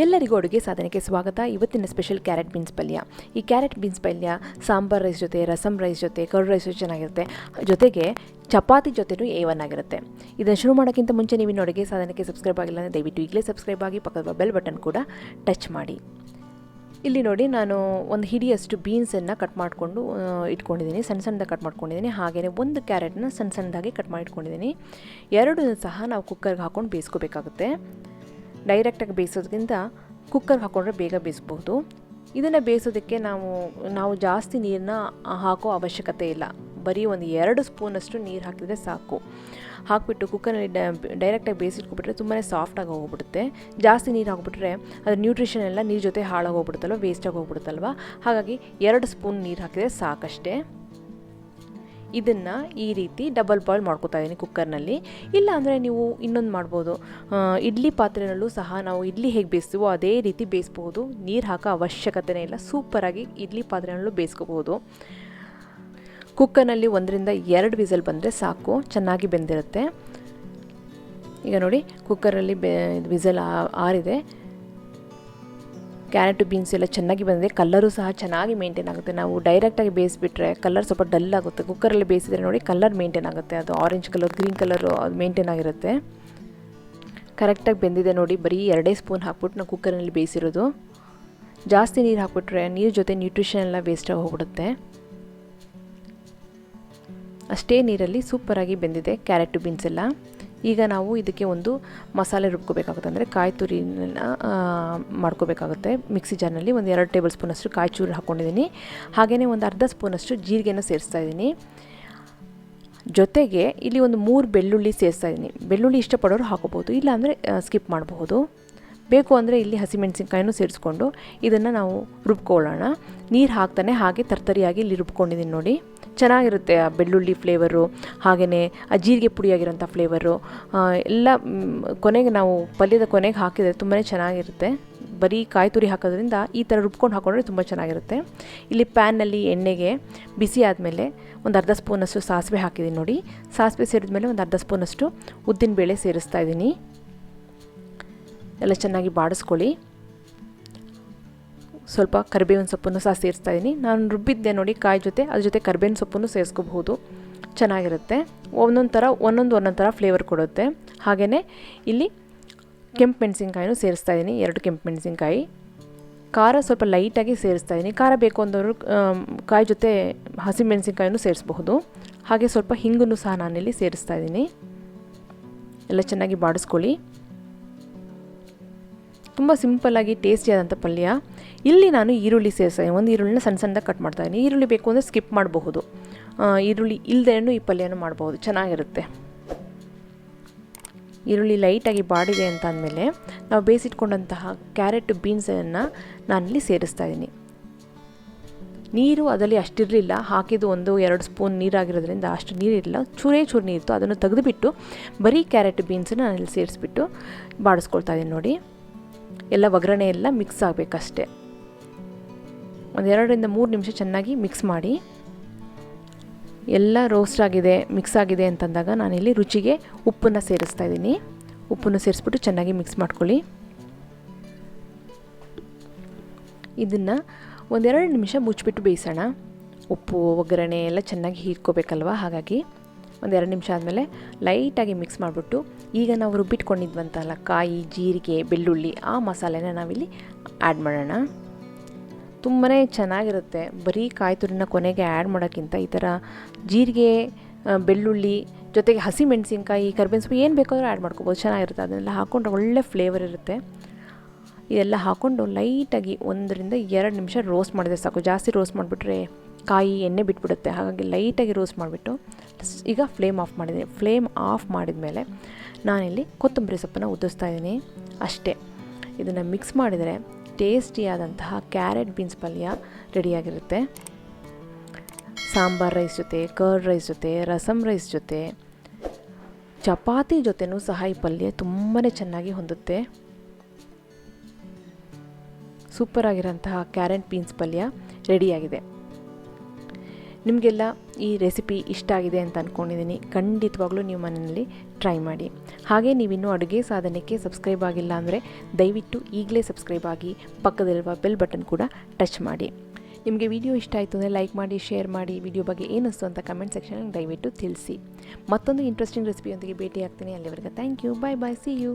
ಎಲ್ಲರಿಗೂ ಅಡುಗೆ ಸಾಧನೆಗೆ ಸ್ವಾಗತ. ಇವತ್ತಿನ ಸ್ಪೆಷಲ್ ಕ್ಯಾರೆಟ್ ಬೀನ್ಸ್ ಪಲ್ಯ. ಈ ಕ್ಯಾರೆಟ್ ಬೀನ್ಸ್ ಪಲ್ಯ ಸಾಂಬಾರ್ ರೈಸ್ ಜೊತೆ, ರಸಮ್ ರೈಸ್ ಜೊತೆ, ಕರ್ಡ್ ರೈಸ್ ಚೆನ್ನಾಗಿರುತ್ತೆ. ಜೊತೆಗೆ ಚಪಾತಿ ಜೊತೆನೂ A1 ಆಗಿರುತ್ತೆ. ಇದನ್ನು ಶುರು ಮಾಡೋಕ್ಕಿಂತ ಮುಂಚೆ ನೀವು ಅಡುಗೆ ಸಾಧನೆಗೆ ಸಬ್ಸ್ಕ್ರೈಬ್ ಆಗಿಲ್ಲ ಅಂದರೆ ದಯವಿಟ್ಟು ಈಗಲೇ ಸಬ್ಸ್ಕ್ರೈಬ್ ಆಗಿ, ಪಕ್ಕದ ಬೆಲ್ ಬಟನ್ ಕೂಡ ಟಚ್ ಮಾಡಿ. ಇಲ್ಲಿ ನೋಡಿ, ನಾನು ಒಂದು ಹಿಡಿಯಷ್ಟು ಬೀನ್ಸನ್ನು ಕಟ್ ಮಾಡಿಕೊಂಡು ಇಟ್ಕೊಂಡಿದ್ದೀನಿ, ಸಣ್ಣದಾಗಿ ಕಟ್ ಮಾಡ್ಕೊಂಡಿದ್ದೀನಿ. ಹಾಗೆಯೇ ಒಂದು ಕ್ಯಾರೆಟ್ನ ಸಣ್ಣದಾಗಿ ಕಟ್ ಮಾಡಿ ಇಟ್ಕೊಂಡಿದ್ದೀನಿ. ಎರಡನ್ನೂ ಸಹ ನಾವು ಕುಕ್ಕರ್ಗೆ ಹಾಕ್ಕೊಂಡು ಬೇಯಿಸ್ಕೋಬೇಕಾಗುತ್ತೆ. ಡೈರೆಕ್ಟಾಗಿ ಬೇಯಿಸೋದ್ರಿಂದ ಕುಕ್ಕರ್ಗೆ ಹಾಕ್ಕೊಂಡ್ರೆ ಬೇಗ ಬೇಯಿಸ್ಬೋದು. ಇದನ್ನು ಬೇಯಿಸೋದಕ್ಕೆ ನಾವು ಜಾಸ್ತಿ ನೀರನ್ನ ಹಾಕೋ ಅವಶ್ಯಕತೆ ಇಲ್ಲ. ಬರೀ ಒಂದು 2 ಸ್ಪೂನಷ್ಟು ನೀರು ಹಾಕಿದರೆ ಸಾಕು. ಹಾಕಿಬಿಟ್ಟು ಕುಕ್ಕರಲ್ಲಿ ಡೈರೆಕ್ಟಾಗಿ ಬೇಯಿಸಿಟ್ಕೊಬಿಟ್ರೆ ತುಂಬಾ ಸಾಫ್ಟಾಗಿ ಹೋಗ್ಬಿಡುತ್ತೆ. ಜಾಸ್ತಿ ನೀರು ಹಾಕ್ಬಿಟ್ರೆ ಅದ್ರ ನ್ಯೂಟ್ರಿಷನ್ ಎಲ್ಲ ನೀರು ಜೊತೆ ಹಾಳಾಗೋಗ್ಬಿಡುತ್ತಲ್ವ, ವೇಸ್ಟಾಗಿ ಹೋಗ್ಬಿಡುತ್ತಲ್ವ. ಹಾಗಾಗಿ 2 ಸ್ಪೂನ್ ನೀರು ಹಾಕಿದರೆ ಸಾಕಷ್ಟೇ. ಇದನ್ನು ಈ ರೀತಿ ಡಬಲ್ ಬಾಯ್ಲ್ ಮಾಡ್ಕೊತಾ ಇದ್ದೀನಿ ಕುಕ್ಕರ್ನಲ್ಲಿ. ಇಲ್ಲ ಅಂದರೆ ನೀವು ಇನ್ನೊಂದು ಮಾಡ್ಬೋದು, ಇಡ್ಲಿ ಪಾತ್ರೆಯಲ್ಲೂ ಸಹ ನಾವು ಇಡ್ಲಿ ಹೇಗೆ ಬೇಯಿಸ್ತೀವೋ ಅದೇ ರೀತಿ ಬೇಯಿಸ್ಬೋದು. ನೀರು ಹಾಕೋ ಅವಶ್ಯಕತೆನೇ ಇಲ್ಲ. ಸೂಪರಾಗಿ ಇಡ್ಲಿ ಪಾತ್ರೆಯಲ್ಲೂ ಬೇಯಿಸ್ಕೋಬೋದು. ಕುಕ್ಕರ್ನಲ್ಲಿ 1ರಿಂದ 2 ವಿಸಲ್ ಬಂದರೆ ಸಾಕು, ಚೆನ್ನಾಗಿ ಬೆಂದಿರುತ್ತೆ. ಈಗ ನೋಡಿ, ಕುಕ್ಕರಲ್ಲಿ ವಿಸಲ್ ಆರಿದೆ. ಕ್ಯಾರೆಟು ಬೀನ್ಸ್ ಎಲ್ಲ ಚೆನ್ನಾಗಿ ಬಂದಿದೆ. ಕಲ್ಲರು ಸಹ ಚೆನ್ನಾಗಿ ಮೇಂಟೈನ್ ಆಗುತ್ತೆ. ನಾವು ಡೈರೆಕ್ಟಾಗಿ ಬೇಯಿಸಿಬಿಟ್ರೆ ಕಲರ್ ಸ್ವಲ್ಪ ಡಲ್ ಆಗುತ್ತೆ. ಕುಕ್ಕರಲ್ಲಿ ಬೇಯಿಸಿದ್ರೆ ನೋಡಿ ಕಲರ್ ಮೇಂಟೈನ್ ಆಗುತ್ತೆ. ಅದು ಆರೆಂಜ್ ಕಲರ್, ಗ್ರೀನ್ ಕಲರು ಅದು ಮೇಂಟೈನ್ ಆಗಿರುತ್ತೆ. ಕರೆಕ್ಟಾಗಿ ಬೆಂದಿದೆ ನೋಡಿ. ಬರೀ 2 ಸ್ಪೂನ್ ಹಾಕ್ಬಿಟ್ಟು ನಾವು ಕುಕ್ಕರಲ್ಲಿ ಬೇಯಿಸಿರೋದು. ಜಾಸ್ತಿ ನೀರು ಹಾಕ್ಬಿಟ್ರೆ ನೀರು ಜೊತೆ ನ್ಯೂಟ್ರಿಷನ್ ಎಲ್ಲ ವೇಸ್ಟಾಗಿ ಹೋಗ್ಬಿಡುತ್ತೆ. ಅಷ್ಟೇ ನೀರಲ್ಲಿ ಸೂಪರಾಗಿ ಬೆಂದಿದೆ ಕ್ಯಾರೆಟು ಬೀನ್ಸ್ ಎಲ್ಲ. ಈಗ ನಾವು ಇದಕ್ಕೆ ಒಂದು ಮಸಾಲೆ ರುಬ್ಕೋಬೇಕಾಗುತ್ತೆ. ಅಂದರೆ ಕಾಯಿ ತುರಿನ ಮಾಡ್ಕೋಬೇಕಾಗುತ್ತೆ. ಮಿಕ್ಸಿ ಜಾರ್ನಲ್ಲಿ ಒಂದು 2 ಟೇಬಲ್ ಸ್ಪೂನಷ್ಟು ಕಾಯಿ ಚೂರು ಹಾಕ್ಕೊಂಡಿದ್ದೀನಿ. ಹಾಗೆಯೇ ಒಂದು ಅರ್ಧ ಸ್ಪೂನಷ್ಟು ಜೀರಿಗೆನ ಸೇರಿಸ್ತಾ ಇದ್ದೀನಿ. ಜೊತೆಗೆ ಇಲ್ಲಿ ಒಂದು 3 ಬೆಳ್ಳುಳ್ಳಿ ಸೇರಿಸ್ತಾ ಇದ್ದೀನಿ. ಬೆಳ್ಳುಳ್ಳಿ ಇಷ್ಟಪಡೋರು ಹಾಕೋಬೋದು, ಇಲ್ಲಾಂದರೆ ಸ್ಕಿಪ್ ಮಾಡಬಹುದು. ಬೇಕು ಅಂದರೆ ಇಲ್ಲಿ ಹಸಿಮೆಣಸಿನ್ಕಾಯಿನೂ ಸೇರಿಸ್ಕೊಂಡು ಇದನ್ನು ನಾವು ರುಬ್ಕೊಳ್ಳೋಣ. ನೀರು ಹಾಕ್ತಾನೆ ಹಾಗೆ ತರ್ತರಿಯಾಗಿ ಇಲ್ಲಿ ರುಬ್ಕೊಂಡಿದ್ದೀನಿ ನೋಡಿ. ಚೆನ್ನಾಗಿರುತ್ತೆ ಆ ಬೆಳ್ಳುಳ್ಳಿ ಫ್ಲೇವರು, ಹಾಗೆಯೇ ಆ ಜೀರಿಗೆ ಪುಡಿಯಾಗಿರೋಂಥ ಫ್ಲೇವರು ಎಲ್ಲ ಕೊನೆಗೆ ನಾವು ಪಲ್ಯದ ಕೊನೆಗೆ ಹಾಕಿದರೆ ತುಂಬಾ ಚೆನ್ನಾಗಿರುತ್ತೆ. ಬರೀ ಕಾಯಿ ತುರಿ ಹಾಕೋದ್ರಿಂದ ಈ ಥರ ರುಬ್ಕೊಂಡು ಹಾಕೊಂಡ್ರೆ ತುಂಬ ಚೆನ್ನಾಗಿರುತ್ತೆ. ಇಲ್ಲಿ ಪ್ಯಾನ್ನಲ್ಲಿ ಎಣ್ಣೆಗೆ ಬಿಸಿ ಆದಮೇಲೆ ಒಂದು ಅರ್ಧ ಸ್ಪೂನಷ್ಟು ಸಾಸಿವೆ ಹಾಕಿದ್ದೀನಿ ನೋಡಿ. ಸಾಸಿವೆ ಸೇರಿದ್ಮೇಲೆ ಒಂದು ಅರ್ಧ ಸ್ಪೂನಷ್ಟು ಉದ್ದಿನಬೇಳೆ ಸೇರಿಸ್ತಾ ಇದ್ದೀನಿ. ಎಲ್ಲ ಚೆನ್ನಾಗಿ ಬಾಡಿಸ್ಕೊಳ್ಳಿ. ಸ್ವಲ್ಪ ಕರಿಬೇವಿನ ಸೊಪ್ಪನ್ನು ಸಹ ಸೇರಿಸ್ತಾ ಇದ್ದೀನಿ. ನಾನು ರುಬ್ಬಿದ್ದೆ ನೋಡಿ ಕಾಯಿ ಜೊತೆ, ಅದ್ರ ಜೊತೆ ಕರಿಬೇವಿನ ಸೊಪ್ಪನ್ನು ಸೇರಿಸ್ಕೋಬಹುದು, ಚೆನ್ನಾಗಿರುತ್ತೆ. ಒಂದೊಂದು ಥರ ಫ್ಲೇವರ್ ಕೊಡುತ್ತೆ. ಹಾಗೆಯೇ ಇಲ್ಲಿ ಕೆಂಪು ಮೆಣಸಿನ್ಕಾಯಿನೂ ಸೇರಿಸ್ತಾ ಇದ್ದೀನಿ, 2 ಕೆಂಪು ಮೆಣಸಿನ್ಕಾಯಿ. ಖಾರ ಸ್ವಲ್ಪ ಲೈಟಾಗಿ ಸೇರಿಸ್ತಾ ಇದ್ದೀನಿ. ಖಾರ ಬೇಕು ಅಂದವರು ಕಾಯಿ ಜೊತೆ ಹಸಿಮೆಣಸಿನ್ಕಾಯಿನೂ ಸೇರಿಸಬಹುದು. ಹಾಗೆ ಸ್ವಲ್ಪ ಹಿಂಗನ್ನು ಸಹ ನಾನಿಲ್ಲಿ ಸೇರಿಸ್ತಾ ಇದ್ದೀನಿ. ಎಲ್ಲ ಚೆನ್ನಾಗಿ ಬಾಡಿಸ್ಕೊಳ್ಳಿ. ತುಂಬ ಸಿಂಪಲ್ಲಾಗಿ ಟೇಸ್ಟಿಯಾದಂಥ ಪಲ್ಯ. ಇಲ್ಲಿ ನಾನು ಈರುಳ್ಳಿ ಸೇರಿಸ್ತೀನಿ. ಒಂದು ಈರುಳ್ಳಿನ ಸಣ್ಣದಾಗಿ ಕಟ್ ಮಾಡ್ತಾಯಿದ್ದೀನಿ. ಈರುಳ್ಳಿ ಬೇಕು ಅಂದರೆ ಸ್ಕಿಪ್ ಮಾಡಬಹುದು. ಈರುಳ್ಳಿ ಇಲ್ಲದೇನೂ ಈ ಪಲ್ಯನೂ ಮಾಡಬಹುದು, ಚೆನ್ನಾಗಿರುತ್ತೆ. ಈರುಳ್ಳಿ ಲೈಟಾಗಿ ಬಾಡಿದೆ ಅಂತ ಅಂದಮೇಲೆ ನಾವು ಬೇಯಿಸಿಟ್ಕೊಂಡಂತಹ ಕ್ಯಾರೆಟ್ ಬೀನ್ಸನ್ನು ನಾನಿಲ್ಲಿ ಸೇರಿಸ್ತಾ ಇದ್ದೀನಿ. ನೀರು ಅದರಲ್ಲಿ ಅಷ್ಟಿರಲಿಲ್ಲ, ಹಾಕಿದ್ದು 1-2 ಸ್ಪೂನ್ ನೀರಾಗಿರೋದ್ರಿಂದ ಅಷ್ಟು ನೀರಿರಲಿಲ್ಲ, ಚೂರು ನೀರಿತ್ತು. ಅದನ್ನು ತೆಗೆದುಬಿಟ್ಟು ಬರೀ ಕ್ಯಾರೆಟ್ ಬೀನ್ಸನ್ನು ನಾನಿಲ್ಲಿ ಸೇರಿಸ್ಬಿಟ್ಟು ಬಾಡಿಸ್ಕೊಳ್ತಾ ಇದ್ದೀನಿ ನೋಡಿ. ಎಲ್ಲ ಒಗ್ಗರಣೆ ಎಲ್ಲ ಮಿಕ್ಸ್ ಆಗಬೇಕಷ್ಟೆ. ಒಂದು 2ರಿಂದ 3 ನಿಮಿಷ ಚೆನ್ನಾಗಿ ಮಿಕ್ಸ್ ಮಾಡಿ. ಎಲ್ಲ ರೋಸ್ಟ್ ಆಗಿದೆ, ಮಿಕ್ಸ್ ಆಗಿದೆ ಅಂತಂದಾಗ ನಾನಿಲ್ಲಿ ರುಚಿಗೆ ಉಪ್ಪನ್ನು ಸೇರಿಸ್ತಾ ಇದ್ದೀನಿ. ಉಪ್ಪನ್ನು ಸೇರಿಸ್ಬಿಟ್ಟು ಚೆನ್ನಾಗಿ ಮಿಕ್ಸ್ ಮಾಡ್ಕೊಳ್ಳಿ. ಇದನ್ನು ಒಂದು 2 ನಿಮಿಷ ಮುಚ್ಚಿಬಿಟ್ಟು ಬೇಯಿಸೋಣ. ಉಪ್ಪು ಒಗ್ಗರಣೆ ಎಲ್ಲ ಚೆನ್ನಾಗಿ ಹೀರ್ಕೋಬೇಕಲ್ವ, ಹಾಗಾಗಿ ಒಂದು 2 ನಿಮಿಷ ಆದಮೇಲೆ ಲೈಟಾಗಿ ಮಿಕ್ಸ್ ಮಾಡಿಬಿಟ್ಟು ಈಗ ನಾವು ರುಬ್ಬಿಟ್ಕೊಂಡಿದ್ವಂತಲ್ಲ ಕಾಯಿ, ಜೀರಿಗೆ, ಬೆಳ್ಳುಳ್ಳಿ, ಆ ಮಸಾಲೆನ ನಾವಿಲ್ಲಿ ಆ್ಯಡ್ ಮಾಡೋಣ. ತುಂಬಾ ಚೆನ್ನಾಗಿರುತ್ತೆ. ಬರೀ ಕಾಯಿ ತುರಿನ ಕೊನೆಗೆ ಆ್ಯಡ್ ಮಾಡೋಕ್ಕಿಂತ ಈ ಥರ ಜೀರಿಗೆ, ಬೆಳ್ಳುಳ್ಳಿ ಜೊತೆಗೆ ಹಸಿಮೆಣಸಿನ್ಕಾಯಿ, ಕರಿಬೇವಿನ ಸೊಪ್ಪು ಏನು ಬೇಕಾದರೂ ಆ್ಯಡ್ ಮಾಡ್ಕೋಬೋದು, ಚೆನ್ನಾಗಿರುತ್ತೆ. ಅದನ್ನೆಲ್ಲ ಹಾಕ್ಕೊಂಡ್ರೆ ಒಳ್ಳೆ ಫ್ಲೇವರ್ ಇರುತ್ತೆ. ಇದೆಲ್ಲ ಹಾಕ್ಕೊಂಡು ಲೈಟಾಗಿ 1ರಿಂದ 2 ನಿಮಿಷ ರೋಸ್ಟ್ ಮಾಡಿದ್ರೆ ಸಾಕು. ಜಾಸ್ತಿ ರೋಸ್ಟ್ ಮಾಡಿಬಿಟ್ರೆ ಕಾಯಿ ಎಣ್ಣೆ ಬಿಟ್ಬಿಡುತ್ತೆ. ಹಾಗಾಗಿ ಲೈಟಾಗಿ ರೋಸ್ಟ್ ಮಾಡಿಬಿಟ್ಟು ಈಗ ಫ್ಲೇಮ್ ಆಫ್ ಮಾಡಿದ್ದೀನಿ. ಫ್ಲೇಮ್ ಆಫ್ ಮಾಡಿದ ಮೇಲೆ ನಾನಿಲ್ಲಿ ಕೊತ್ತಂಬರಿ ಸೊಪ್ಪನ್ನು ಉದುರಿಸ್ತಾ ಇದ್ದೀನಿ ಅಷ್ಟೇ. ಇದನ್ನು ಮಿಕ್ಸ್ ಮಾಡಿದರೆ ಟೇಸ್ಟಿಯಾದಂತಹ ಕ್ಯಾರೆಟ್ ಬೀನ್ಸ್ ಪಲ್ಯ ರೆಡಿಯಾಗಿರುತ್ತೆ. ಸಾಂಬಾರ್ ರೈಸ್ ಜೊತೆ, ಕರ್ಡ್ ರೈಸ್ ಜೊತೆ, ರಸಮ್ ರೈಸ್ ಜೊತೆ, ಚಪಾತಿ ಜೊತೆನೂ ಸಹ ಈ ಪಲ್ಯ ತುಂಬಾ ಚೆನ್ನಾಗಿ ಹೊಂದುತ್ತೆ. ಸೂಪರಾಗಿರೋಂತಹ ಕ್ಯಾರೆಟ್ ಬೀನ್ಸ್ ಪಲ್ಯ ರೆಡಿಯಾಗಿದೆ. ನಿಮಗೆಲ್ಲ ಈ ರೆಸಿಪಿ ಇಷ್ಟ ಆಗಿದೆ ಅಂತ ಅಂದ್ಕೊಂಡಿದ್ದೀನಿ. ಖಂಡಿತವಾಗ್ಲೂ ನೀವು ಮನೆಯಲ್ಲಿ ಟ್ರೈ ಮಾಡಿ. ಹಾಗೆ ನೀವಿನ್ನೂ ಅಡುಗೆ ಸಾಧನಕ್ಕೆ ಸಬ್ಸ್ಕ್ರೈಬ್ ಆಗಿಲ್ಲ ಅಂದರೆ ದಯವಿಟ್ಟು ಈಗಲೇ ಸಬ್ಸ್ಕ್ರೈಬ್ ಆಗಿ, ಪಕ್ಕದಲ್ಲಿರುವ ಬೆಲ್ ಬಟನ್ ಕೂಡ ಟಚ್ ಮಾಡಿ. ನಿಮಗೆ ವಿಡಿಯೋ ಇಷ್ಟ ಆಯಿತು ಅಂದರೆ ಲೈಕ್ ಮಾಡಿ, ಶೇರ್ ಮಾಡಿ. ವಿಡಿಯೋ ಬಗ್ಗೆ ಏನಿಸ್ತು ಅಂತ ಕಮೆಂಟ್ ಸೆಕ್ಷನಲ್ಲಿ ದಯವಿಟ್ಟು ತಿಳಿಸಿ. ಮತ್ತೊಂದು ಇಂಟ್ರೆಸ್ಟಿಂಗ್ ರೆಸಿಪಿಯೊಂದಿಗೆ ಭೇಟಿ ಆಗ್ತೀನಿ. ಅಲ್ಲಿವರೆಗೆ thank you, bye bye, see you.